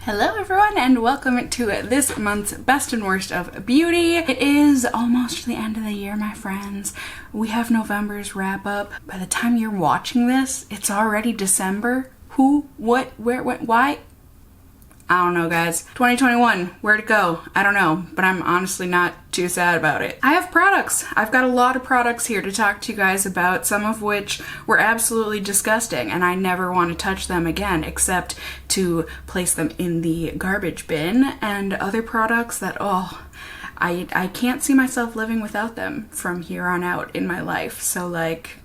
Hello everyone and welcome to this month's Best and Worst of Beauty. It is almost the end of the year, my friends. We have November's wrap up. By the time you're watching this, it's already December. Who, what, where, when, why? I don't know, guys. 2021, where'd it go? I don't know, but I'm honestly not too sad about it. I have products. I've got a lot of products here to talk to you guys about, some of which were absolutely disgusting, and I never want to touch them again except to place them in the garbage bin, and other products that, I can't see myself living without them from here on out in my life. So like,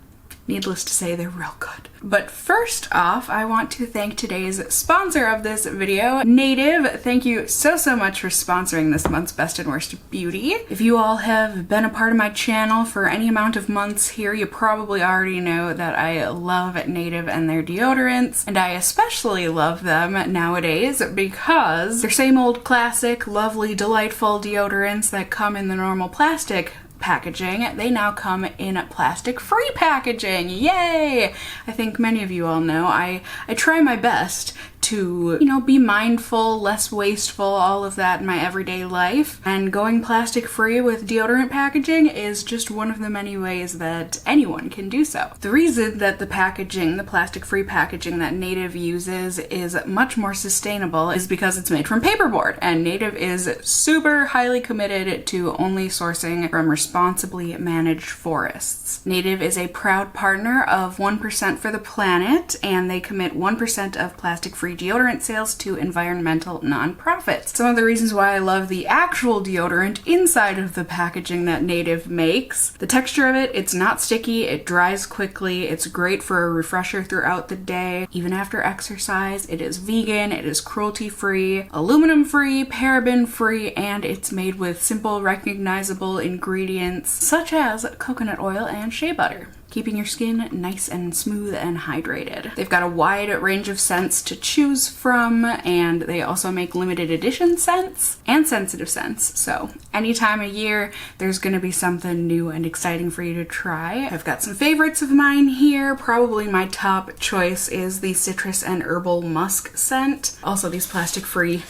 needless to say, they're real good. But first off, I want to thank today's sponsor of this video, Native. Thank you so much for sponsoring this month's Best and Worst of Beauty. If you all have been a part of my channel for any amount of months here, you probably already know that I love Native and their deodorants, and I especially love them nowadays because they're same old classic, lovely, delightful deodorants that come in the normal plastic packaging, they now come in plastic-free packaging. Yay! I think many of you all know I try my best to, be mindful, less wasteful, all of that in my everyday life. And going plastic-free with deodorant packaging is just one of the many ways that anyone can do so. The reason that the packaging, the plastic-free packaging that Native uses is much more sustainable is because it's made from paperboard, and Native is super highly committed to only sourcing from responsibly managed forests. Native is a proud partner of 1% for the Planet, and they commit 1% of plastic-free deodorant sales to environmental nonprofits. Some of the reasons why I love the actual deodorant inside of the packaging that Native makes: the texture of it, it's not sticky, it dries quickly, it's great for a refresher throughout the day, even after exercise. It is vegan, it is cruelty-free, aluminum-free, paraben-free, and it's made with simple, recognizable ingredients such as coconut oil and shea butter, keeping your skin nice and smooth and hydrated. They've got a wide range of scents to choose from, and they also make limited edition scents and sensitive scents. So any time of year, there's gonna be something new and exciting for you to try. I've got some favorites of mine here. Probably my top choice is the citrus and herbal musk scent. Also these plastic-free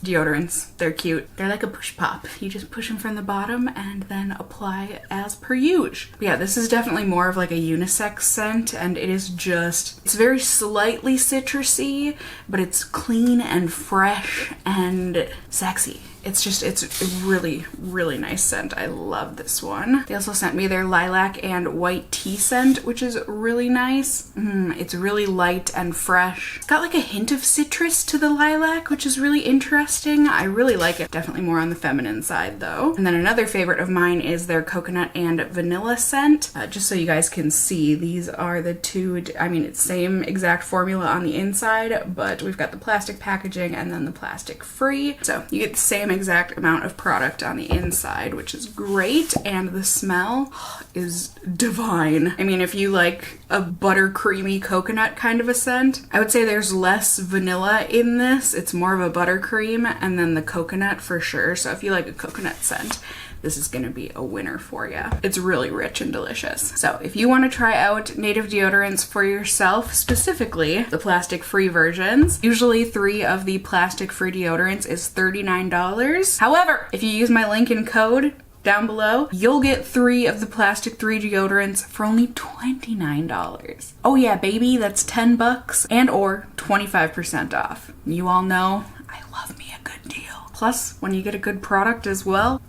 deodorants. They're cute. They're like a push pop. You just push them from the bottom and then apply as per usual. Yeah, this is definitely more of like a unisex scent, and it is just, it's very slightly citrusy, but it's clean and fresh and sexy. It's a really, really nice scent. I love this one. They also sent me their lilac and white tea scent, which is really nice. It's really light and fresh. It's got like a hint of citrus to the lilac, which is really interesting. I really like it. Definitely more on the feminine side though. And then another favorite of mine is their coconut and vanilla scent. Just so you guys can see, these are the two, it's same exact formula on the inside, but we've got the plastic packaging and then the plastic free. So you get the same exact amount of product on the inside, which is great, and the smell is divine. If you like a buttercreamy coconut kind of a scent, I would say there's less vanilla in this. It's more of a buttercream, and then the coconut for sure. So if you like a coconut scent, this is gonna be a winner for you. It's really rich and delicious. So if you wanna try out Native deodorants for yourself, specifically the plastic-free versions, usually 3 of the plastic-free deodorants is $39. However, if you use my link and code down below, you'll get 3 of the plastic-free deodorants for only $29. Oh yeah, baby, that's 10 bucks and or 25% off. You all know I love me a good deal. Plus, when you get a good product as well,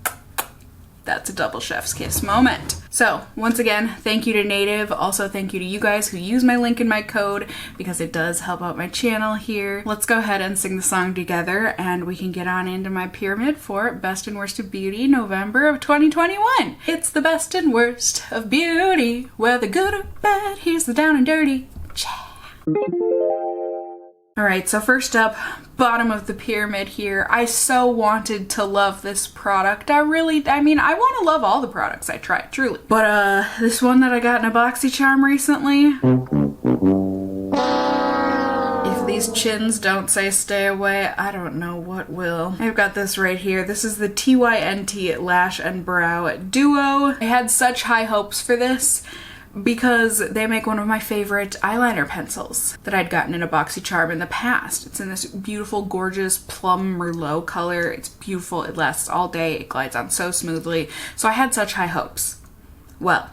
that's a double chef's kiss moment. So once again, thank you to Native. Also thank you to you guys who use my link and my code, because it does help out my channel here. Let's go ahead and sing the song together, and we can get on into my pyramid for Best and Worst of Beauty, November of 2021. It's the best and worst of beauty, whether good or bad, here's the down and dirty. Alright, so first up, bottom of the pyramid here. I so wanted to love this product. I want to love all the products I try, truly. But this one that I got in a BoxyCharm recently, if these chins don't say stay away, I don't know what will. I've got this right here. This is the TYNT Lash and Brow Duo. I had such high hopes for this, because they make one of my favorite eyeliner pencils that I'd gotten in a BoxyCharm in the past. It's in this beautiful, gorgeous plum Merlot color. It's beautiful. It lasts all day. It glides on so smoothly. So I had such high hopes. Well,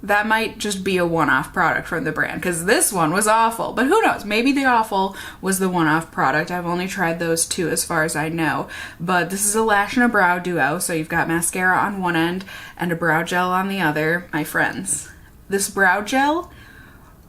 that might just be a one-off product from the brand, because this one was awful. But who knows? Maybe the awful was the one-off product. I've only tried those two as far as I know. But this is a lash and a brow duo, so you've got mascara on one end and a brow gel on the other. My friends, this brow gel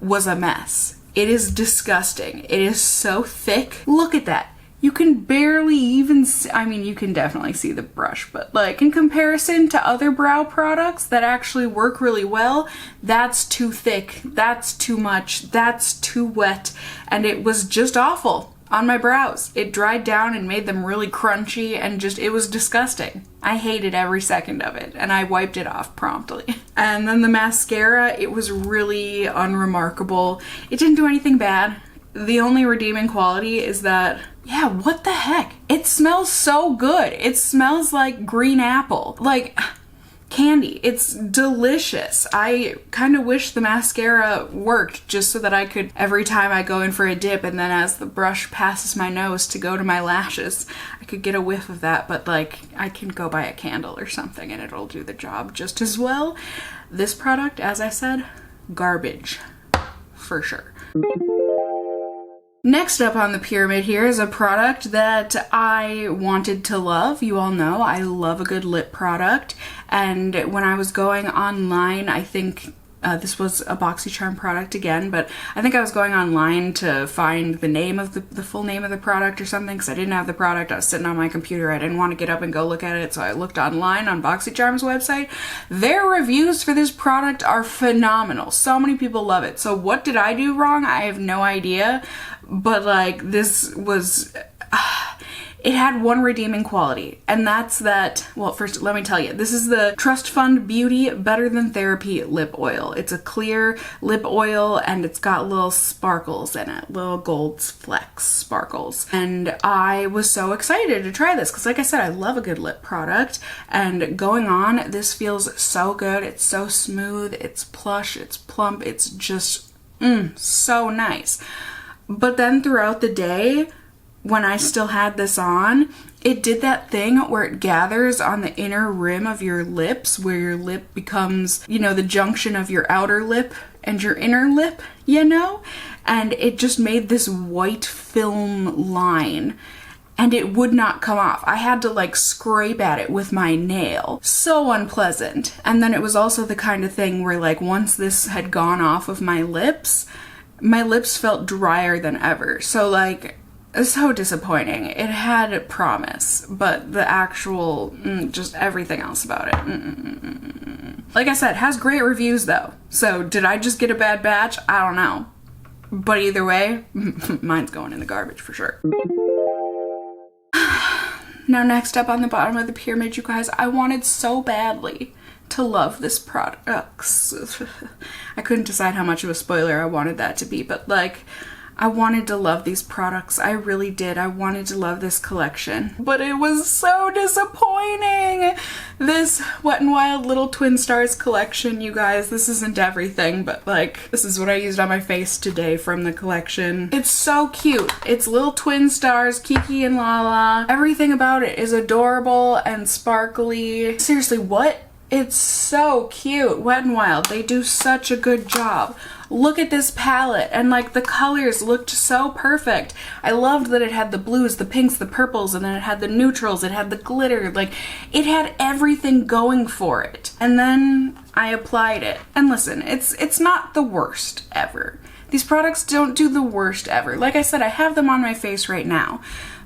was a mess. It is disgusting. It is so thick. Look at that. You can barely even see, I mean, you can definitely see the brush, but like in comparison to other brow products that actually work really well, that's too thick, that's too much, that's too wet, and it was just awful on my brows. It dried down and made them really crunchy, and just, it was disgusting. I hated every second of it, and I wiped it off promptly. And then the mascara, it was really unremarkable. It didn't do anything bad. The only redeeming quality is that, yeah, what the heck? It smells so good. It smells like green apple, like candy. It's delicious. I kind of wish the mascara worked just so that I could, every time I go in for a dip and then as the brush passes my nose to go to my lashes, I could get a whiff of that, but like I can go buy a candle or something and it'll do the job just as well. This product, as I said, garbage for sure. Next up on the pyramid here is a product that I wanted to love. You all know I love a good lip product, and when I was going online, I think this was a BoxyCharm product again, but I think I was going online to find the name of the full name of the product or something, because I didn't have the product. I was sitting on my computer. I didn't want to get up and go look at it, so I looked online on BoxyCharm's website. Their reviews for this product are phenomenal. So many people love it. So what did I do wrong? I have no idea, but like this was... It had one redeeming quality, and that's that, well, first let me tell you, this is the Trust Fund Beauty Better Than Therapy Lip Oil. It's a clear lip oil, and it's got little sparkles in it, little gold flecks, sparkles. And I was so excited to try this, because like I said, I love a good lip product, and going on, this feels so good. It's so smooth, it's plush, it's plump, it's just, so nice. But then throughout the day, when I still had this on, it did that thing where it gathers on the inner rim of your lips, where your lip becomes, you know, the junction of your outer lip and your inner lip, you know? And it just made this white film line, and it would not come off. I had to like scrape at it with my nail. So unpleasant. And then it was also the kind of thing where like once this had gone off of my lips felt drier than ever. So like, so disappointing. It had promise, but the actual, just everything else about it. Like I said, it has great reviews though. So did I just get a bad batch? I don't know. But either way, mine's going in the garbage for sure. Now next up on the bottom of the pyramid, you guys, I wanted so badly to love this product. I couldn't decide how much of a spoiler I wanted that to be, but like, I wanted to love these products. I really did. I wanted to love this collection, but it was so disappointing. This Wet n Wild Little Twin Stars collection, you guys, this isn't everything, but like, this is what I used on my face today from the collection. It's so cute. It's little twin stars, Kiki and Lala. Everything about it is adorable and sparkly. Seriously, what? It's so cute. Wet n Wild, they do such a good job. Look at this palette, and like the colors looked so perfect. I loved that it had the blues, the pinks, the purples, and then it had the neutrals, it had the glitter, like it had everything going for it. And then I applied it. And listen, it's not the worst ever. These products don't do the worst ever. Like I said, I have them on my face right now.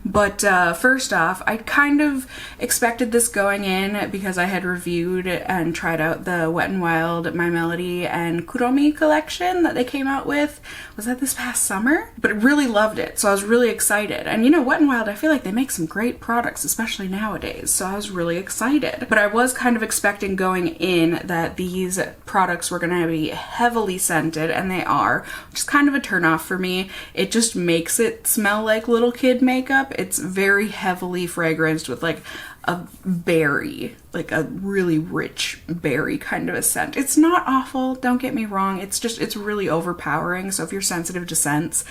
But first off, I kind of expected this going in because I had reviewed and tried out the Wet n Wild My Melody and Kuromi collection that they came out with. Was that this past summer? But I really loved it, so I was really excited. And you know, Wet n Wild, I feel like they make some great products, especially nowadays, so I was really excited. But I was kind of expecting going in that these products were gonna be heavily scented, and they are, which is kind of a turnoff for me. It just makes it smell like little kid makeup It's very heavily fragranced with like a berry, like a really rich berry kind of a scent. It's not awful, don't get me wrong. It's really overpowering. So if you're sensitive to scents,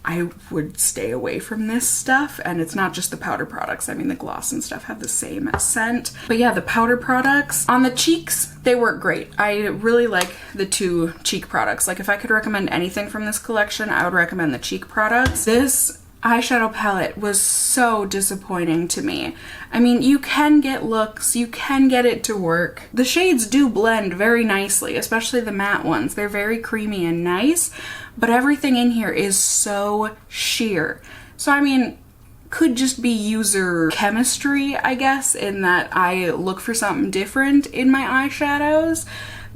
I would stay away from this stuff. And it's not just the powder products. I mean, the gloss and stuff have the same scent. But yeah, the powder products on the cheeks, they work great. I really like the 2 cheek products. Like if I could recommend anything from this collection, I would recommend the cheek products. This eyeshadow palette was so disappointing to me. I mean, you can get looks, you can get it to work. The shades do blend very nicely, especially the matte ones. They're very creamy and nice, but everything in here is so sheer. So I mean, could just be user chemistry, I guess, in that I look for something different in my eyeshadows.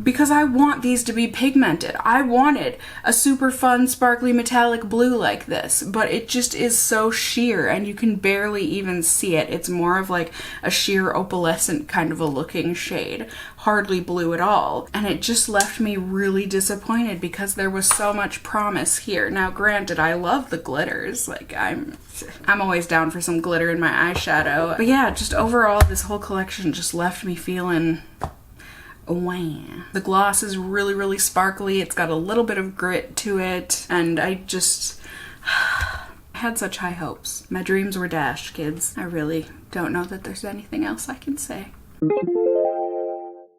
Because I want these to be pigmented. I wanted a super fun, sparkly, metallic blue like this, but it just is so sheer and you can barely even see it. It's more of like a sheer opalescent kind of a looking shade, hardly blue at all. And it just left me really disappointed because there was so much promise here. Now, granted, I love the glitters. Like I'm always down for some glitter in my eyeshadow. But yeah, just overall, this whole collection just left me feeling wow. The gloss is really, really sparkly. It's got a little bit of grit to it, and I just had such high hopes. My dreams were dashed, kids. I really don't know that there's anything else I can say.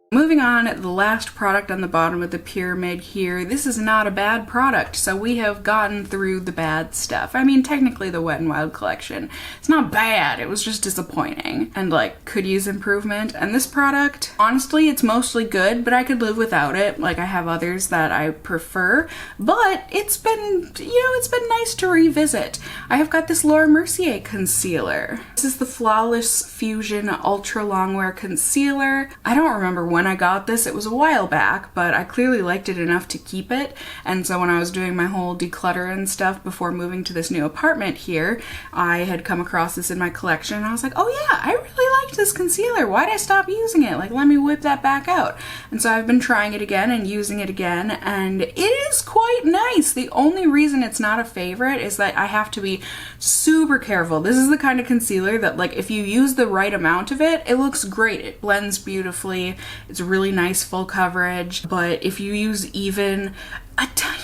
Moving on, the last product on the bottom of the pyramid here. This is not a bad product, so we have gotten through the bad stuff. I mean, technically the Wet n Wild collection, it's not bad, it was just disappointing and like could use improvement. And this product, honestly, it's mostly good, but I could live without it. Like I have others that I prefer, but it's been, it's been nice to revisit. I have got this Laura Mercier concealer. This is the Flawless Fusion Ultra Longwear Concealer. I don't remember when I got this. It was a while back, but I clearly liked it enough to keep it. And so when I was doing my whole declutter and stuff before moving to this new apartment here, I had come across this in my collection and I was like, oh yeah, I really liked this concealer. Why'd I stop using it? Like, let me whip that back out. And so I've been trying it again and using it again, and it is quite nice. The only reason it's not a favorite is that I have to be super careful. This is the kind of concealer that, like, if you use the right amount of it, it looks great. It blends beautifully. It's really nice full coverage, but if you use even a tiny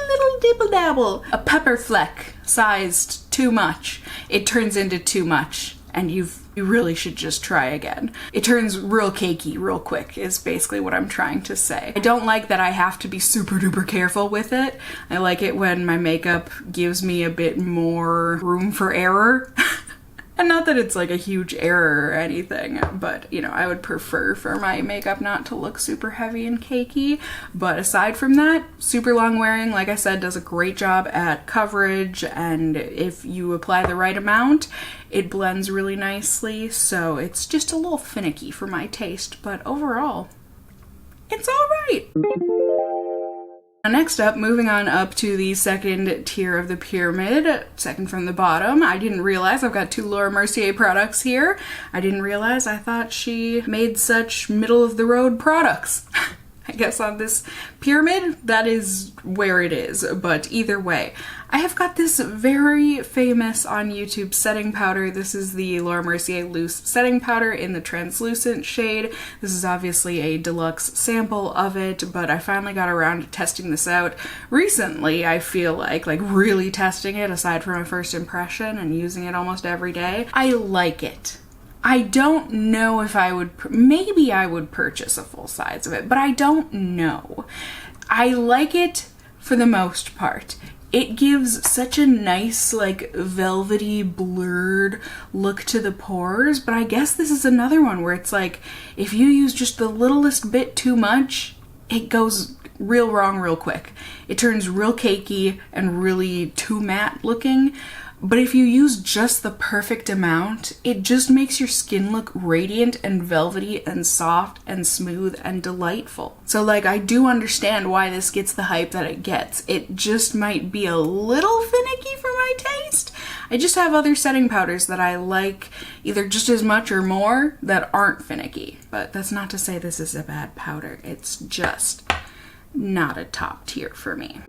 little dibble dabble, a pepper fleck sized too much, it turns into too much, and you really should just try again. It turns real cakey real quick is basically what I'm trying to say. I don't like that I have to be super duper careful with it. I like it when my makeup gives me a bit more room for error. And not that it's like a huge error or anything, but I would prefer for my makeup not to look super heavy and cakey. But aside from that, super long wearing, like I said, does a great job at coverage, and if you apply the right amount, it blends really nicely. So it's just a little finicky for my taste, but overall, it's all right. Next up, moving on up to the second tier of the pyramid, second from the bottom. I didn't realize I've got 2 Laura Mercier products here. I didn't realize, I thought she made such middle-of-the-road products. I guess on this pyramid, that is where it is, but either way. I have got this very famous on YouTube setting powder. This is the Laura Mercier Loose Setting Powder in the translucent shade. This is obviously a deluxe sample of it, but I finally got around to testing this out recently. I feel like really testing it aside from my first impression and using it almost every day. I like it. I don't know if I would, maybe I would purchase a full size of it, but I don't know. I like it for the most part. It gives such a nice, velvety, blurred look to the pores, but I guess this is another one where it's like, if you use just the littlest bit too much, it goes real wrong real quick. It turns real cakey and really too matte looking. But if you use just the perfect amount, it just makes your skin look radiant and velvety and soft and smooth and delightful. So I do understand why this gets the hype that it gets. It just might be a little finicky for my taste. I just have other setting powders that I like either just as much or more that aren't finicky. But that's not to say this is a bad powder. It's just not a top tier for me.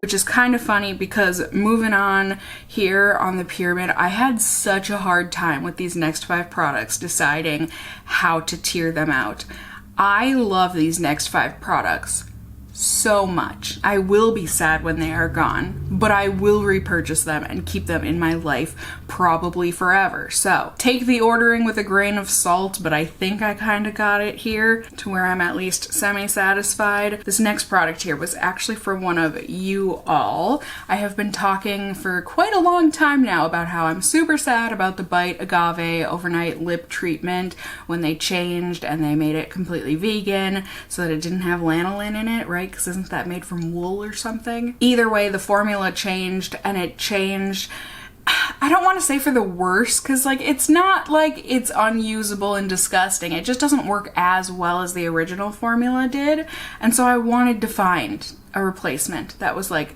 which is kind of funny because moving on here on the pyramid, I had such a hard time with these next 5 products deciding how to tier them out. I love these next 5 products so much. I will be sad when they are gone, but I will repurchase them and keep them in my life probably forever. So take the ordering with a grain of salt, but I think I kind of got it here to where I'm at least semi-satisfied. This next product here was actually for one of you all. I have been talking for quite a long time now about how I'm super sad about the Bite Agave overnight lip treatment when they changed and they made it completely vegan so that it didn't have lanolin in it, right? Because isn't that made from wool or something? Either way, the formula changed, and it changed, I don't want to say for the worse, because like it's not like it's unusable and disgusting. It just doesn't work as well as the original formula did. And so I wanted to find a replacement that was like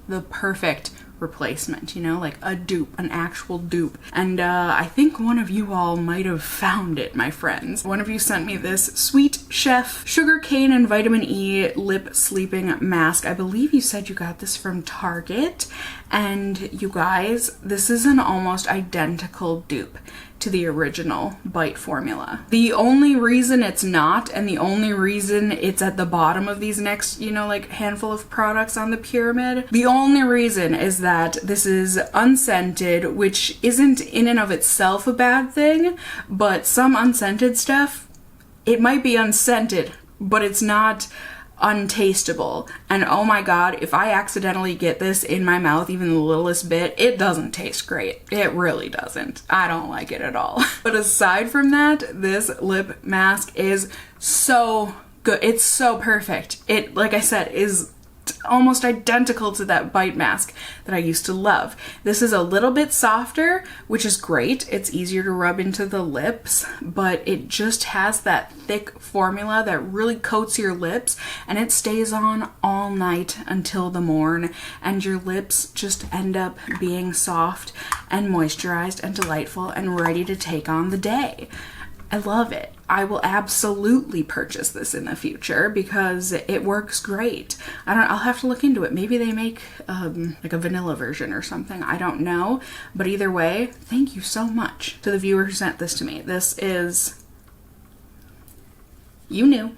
the perfect replacement, you know, like a dupe, an actual dupe. And I think one of you all might have found it, my friends. One of you sent me this Sweet Chef Sugarcane and Vitamin E Lip Sleeping Mask. I believe you said you got this from Target. And you guys, this is an almost identical dupe to the original Bite formula. The only reason it's not, and the only reason it's at the bottom of these next, you know, like handful of products on the pyramid, the only reason is that this is unscented, which isn't in and of itself a bad thing, but some unscented stuff, it might be unscented, but it's not untasteable. And oh my god, if I accidentally get this in my mouth even the littlest bit, it doesn't taste great. It really doesn't. I don't like it at all. But aside from that, this lip mask is so good. It's so perfect. It, like I said, is almost identical to that Bite mask that I used to love. This is a little bit softer, which is great. It's easier to rub into the lips, but it just has that thick formula that really coats your lips, and it stays on all night until the morn, and your lips just end up being soft and moisturized and delightful and ready to take on the day. I love it. I will absolutely purchase this in the future because it works great. I'll have to look into it. Maybe they make like a vanilla version or something. I don't know. But either way, thank you so much to the viewer who sent this to me. This is, you knew,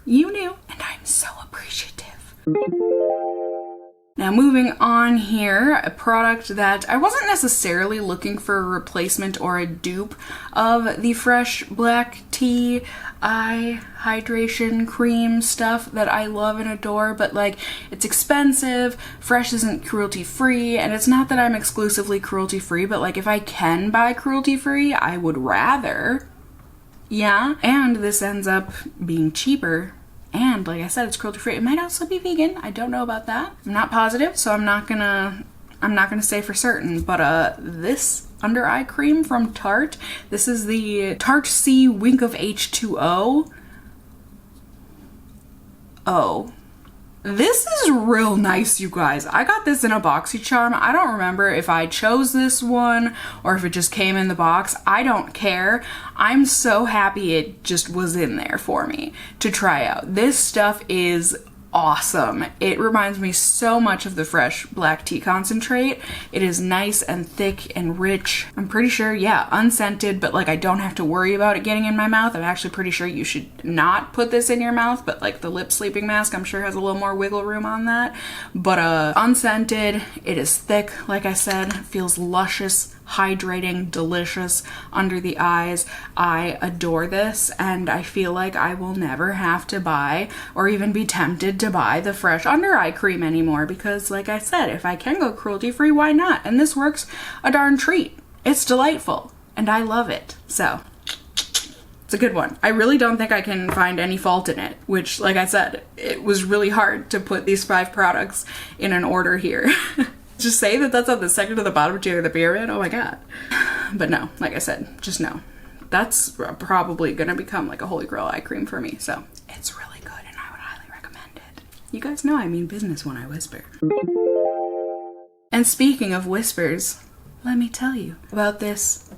and I'm so appreciative. Now moving on here, a product that I wasn't necessarily looking for a replacement or a dupe of the Fresh Black Tea Eye Hydration Cream stuff that I love and adore, but like it's expensive, Fresh isn't cruelty free, and it's not that I'm exclusively cruelty free, but like if I can buy cruelty free, I would rather. Yeah, and this ends up being cheaper. And like I said, it's cruelty free. It might also be vegan. I don't know about that. I'm not positive, so I'm not gonna say for certain. But this under eye cream from Tarte. This is the Tarte C Wink of H2O. Oh. This is real nice, you guys. I got this in a BoxyCharm. I don't remember if I chose this one or if it just came in the box. I don't care. I'm so happy it just was in there for me to try out. This stuff is awesome. It reminds me so much of the Fresh Black Tea Concentrate. It is nice and thick and rich. I'm pretty sure, yeah, unscented, but like I don't have to worry about it getting in my mouth. I'm actually pretty sure you should not put this in your mouth, but like the lip sleeping mask I'm sure has a little more wiggle room on that. But unscented, it is thick, like I said, feels luscious, hydrating, delicious under the eyes. I adore this, and I feel like I will never have to buy or even be tempted to buy the Fresh under eye cream anymore because like I said, if I can go cruelty free, why not? And this works a darn treat. It's delightful and I love it. So it's a good one. I really don't think I can find any fault in it, which like I said, it was really hard to put these 5 products in an order here. Just say that that's on the second to the bottom tier of the pyramid. Oh my god. But no, like I said, just no. That's probably gonna become like a holy grail eye cream for me. So it's really good and I would highly recommend it. You guys know I mean business when I whisper. And speaking of whispers, let me tell you about this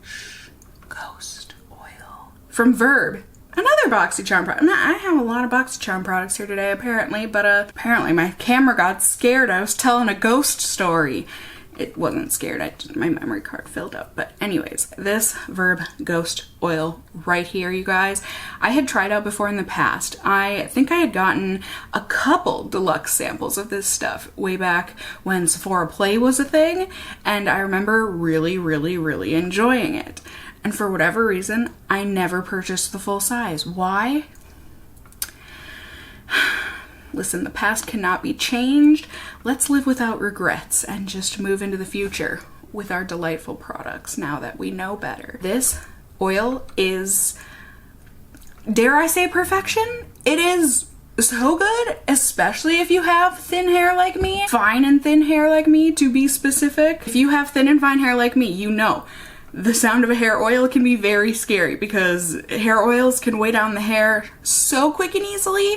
ghost oil from Verb another BoxyCharm product. Now, I have a lot of BoxyCharm products here today, apparently, but apparently my camera got scared. I was telling a ghost story. It wasn't scared, my memory card filled up. But anyways, this Verb Ghost Oil right here, you guys, I had tried out before in the past. I think I had gotten a couple deluxe samples of this stuff way back when Sephora Play was a thing, and I remember really, really, really enjoying it. And for whatever reason, I never purchased the full size. Why? Listen, the past cannot be changed. Let's live without regrets and just move into the future with our delightful products now that we know better. This oil is, dare I say, perfection? It is so good, especially if you have thin hair like me, fine and thin hair like me, to be specific. If you have thin and fine hair like me, you know the sound of a hair oil can be very scary because hair oils can weigh down the hair so quick and easily.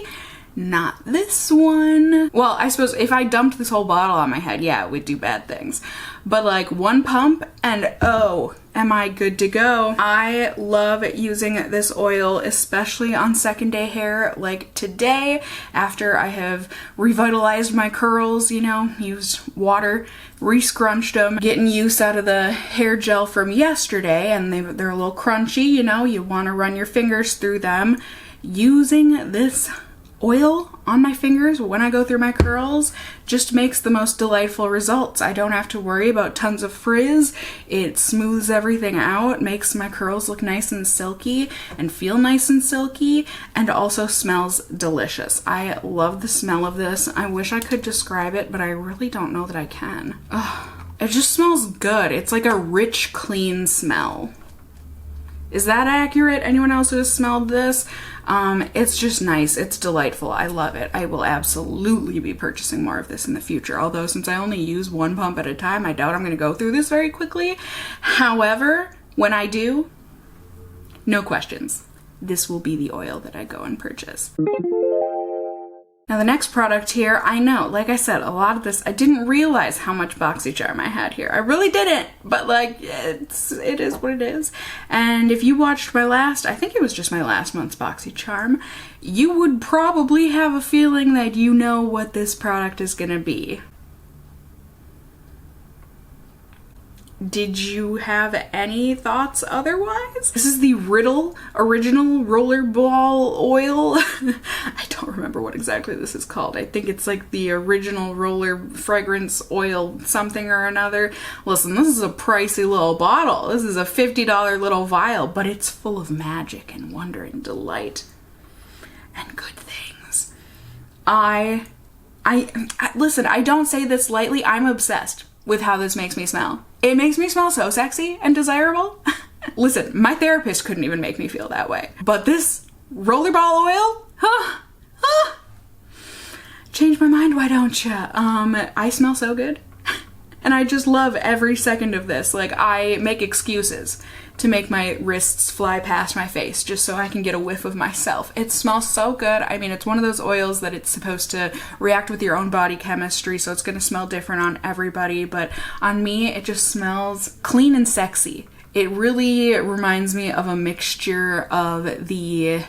Not this one. Well, I suppose if I dumped this whole bottle on my head, yeah, it would do bad things. But like one pump and oh, am I good to go. I love using this oil, especially on second day hair like today, after I have revitalized my curls, you know, used water, re-scrunched them, getting use out of the hair gel from yesterday, and they're a little crunchy, you know, you want to run your fingers through them. Using this oil on my fingers when I go through my curls just makes the most delightful results. I don't have to worry about tons of frizz. It smooths everything out, makes my curls look nice and silky and feel nice and silky, and also smells delicious. I love the smell of this. I wish I could describe it, but I really don't know that I can. Ugh, it just smells good. It's like a rich, clean smell. Is that accurate? Anyone else who has smelled this? It's just nice. It's delightful. I love it. I will absolutely be purchasing more of this in the future. Although since I only use one pump at a time, I doubt I'm going to go through this very quickly. However, when I do, no questions. This will be the oil that I go and purchase. Now the next product here, I know, like I said, a lot of this, I didn't realize how much BoxyCharm I had here. I really didn't, but like, it is what it is. And if you watched my last, I think it was just my last month's BoxyCharm, you would probably have a feeling that you know what this product is gonna be. Did you have any thoughts otherwise? This is the Riddle original rollerball oil. I don't remember what exactly this is called. I think it's like the original roller fragrance oil something or another. Listen, this is a pricey little bottle. This is a $50 little vial, but it's full of magic and wonder and delight and good things. Listen, I don't say this lightly. I'm obsessed with how this makes me smell. It makes me smell so sexy and desirable. Listen, my therapist couldn't even make me feel that way. But this rollerball oil, change my mind, why don't ya? I smell so good. And I just love every second of this. Like, I make excuses to make my wrists fly past my face just so I can get a whiff of myself. It smells so good. I mean, it's one of those oils that it's supposed to react with your own body chemistry, so it's gonna smell different on everybody, but on me, it just smells clean and sexy. It really reminds me of a mixture of the,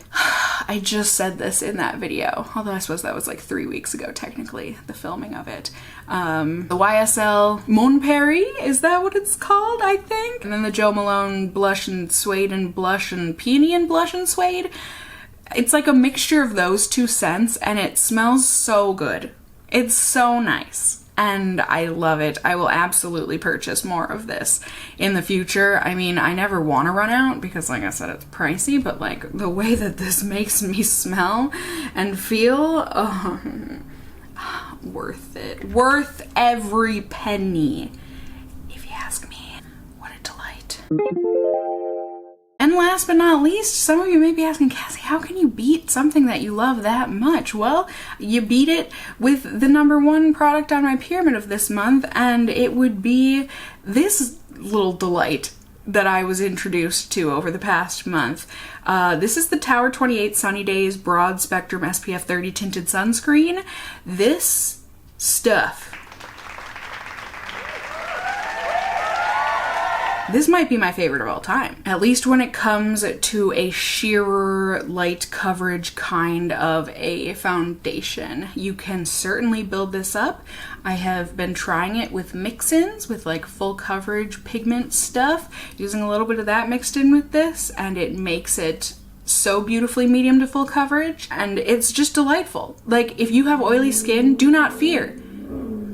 I just said this in that video, although I suppose that was like 3 weeks ago, technically, the filming of it. The YSL Mon Perry, is that what it's called, I think? And then the Jo Malone Blush and Suede and Blush and Peony and Blush and Suede. It's like a mixture of those two scents, and it smells so good. It's so nice. And I love it. I will absolutely purchase more of this in the future. I mean, I never want to run out because, like I said, it's pricey, but like the way that this makes me smell and feel, worth it. Worth every penny, if you ask me. What a delight. And last but not least, some of you may be asking, Cassie, how can you beat something that you love that much? Well, you beat it with the #1 product on my pyramid of this month, and it would be this little delight that I was introduced to over the past month. This is the Tower 28 SunnyDays Broad Spectrum SPF 30 Tinted Sunscreen. This stuff This might be my favorite of all time, at least when it comes to a sheerer, light coverage kind of a foundation. You can certainly build this up. I have been trying it with mix-ins, with like full coverage pigment stuff, using a little bit of that mixed in with this, and it makes it so beautifully medium to full coverage, and it's just delightful. Like, if you have oily skin, do not fear.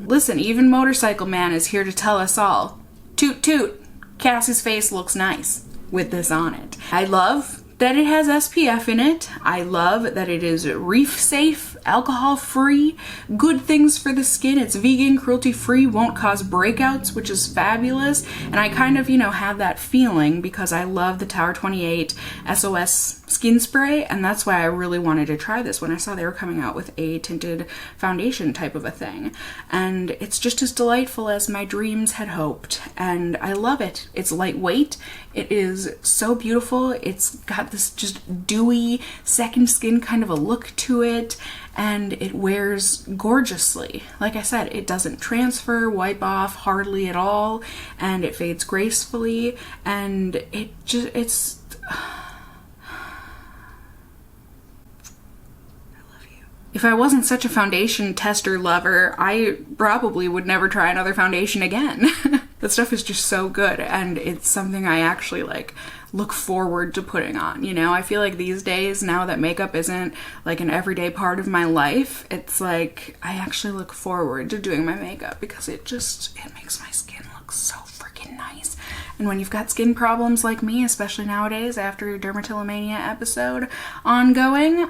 Listen, even Motorcycle Man is here to tell us all, toot toot, Cassie's face looks nice with this on it. I love that it has SPF in it. I love that it is reef safe, alcohol free, good things for the skin. It's vegan, cruelty free, won't cause breakouts, which is fabulous. And I kind of, you know, have that feeling because I love the Tower 28 SOS skin spray, and that's why I really wanted to try this when I saw they were coming out with a tinted foundation type of a thing. And it's just as delightful as my dreams had hoped, and I love it. It's lightweight. It is so beautiful. It's got this just dewy second skin kind of a look to it, and it wears gorgeously. Like I said, it doesn't transfer, wipe off hardly at all, and it fades gracefully, and it's if I wasn't such a foundation tester lover, I probably would never try another foundation again. That stuff is just so good, and it's something I actually like look forward to putting on. You know, I feel like these days, now that makeup isn't like an everyday part of my life, it's like I actually look forward to doing my makeup because it makes my skin look so freaking nice. And when you've got skin problems like me, especially nowadays after your dermatillomania episode ongoing,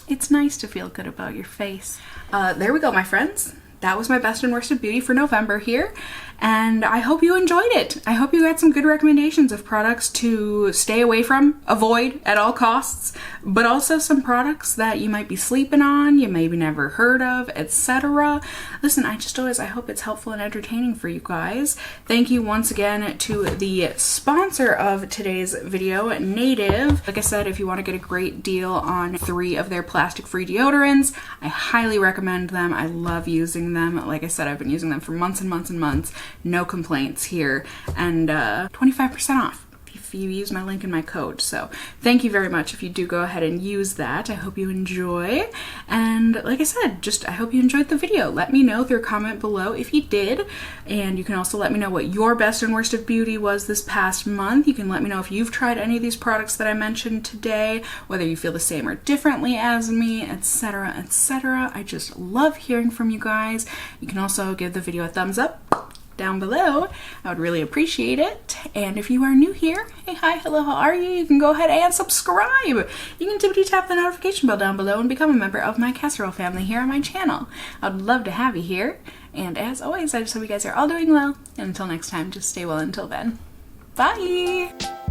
it's nice to feel good about your face. There we go, my friends. That was my best and worst of beauty for November here, and I hope you enjoyed it. I hope you got some good recommendations of products to stay away from, avoid at all costs, but also some products that you might be sleeping on, you maybe never heard of, etc. Listen, I hope it's helpful and entertaining for you guys. Thank you once again to the sponsor of today's video, Native. Like I said, if you want to get a great deal on 3 of their plastic-free deodorants, I highly recommend them. I love using them. Like I said, I've been using them for months and months and months. No complaints here, and 25% off if you use my link in my code. So thank you very much if you do go ahead and use that. I hope you enjoy, and like I said, I hope you enjoyed the video. Let me know through a comment below if you did, and you can also let me know what your best and worst of beauty was this past month. You can let me know if you've tried any of these products that I mentioned today, whether you feel the same or differently as me, etc., etc. I just love hearing from you guys. You can also give the video a thumbs up down below. I would really appreciate it. And if you are new here, hey, hi, hello, how are you? You can go ahead and subscribe. You can tippity tap the notification bell down below and become a member of my casserole family here on my channel. I'd love to have you here. And as always, I just hope you guys are all doing well. And until next time, just stay well until then. Bye!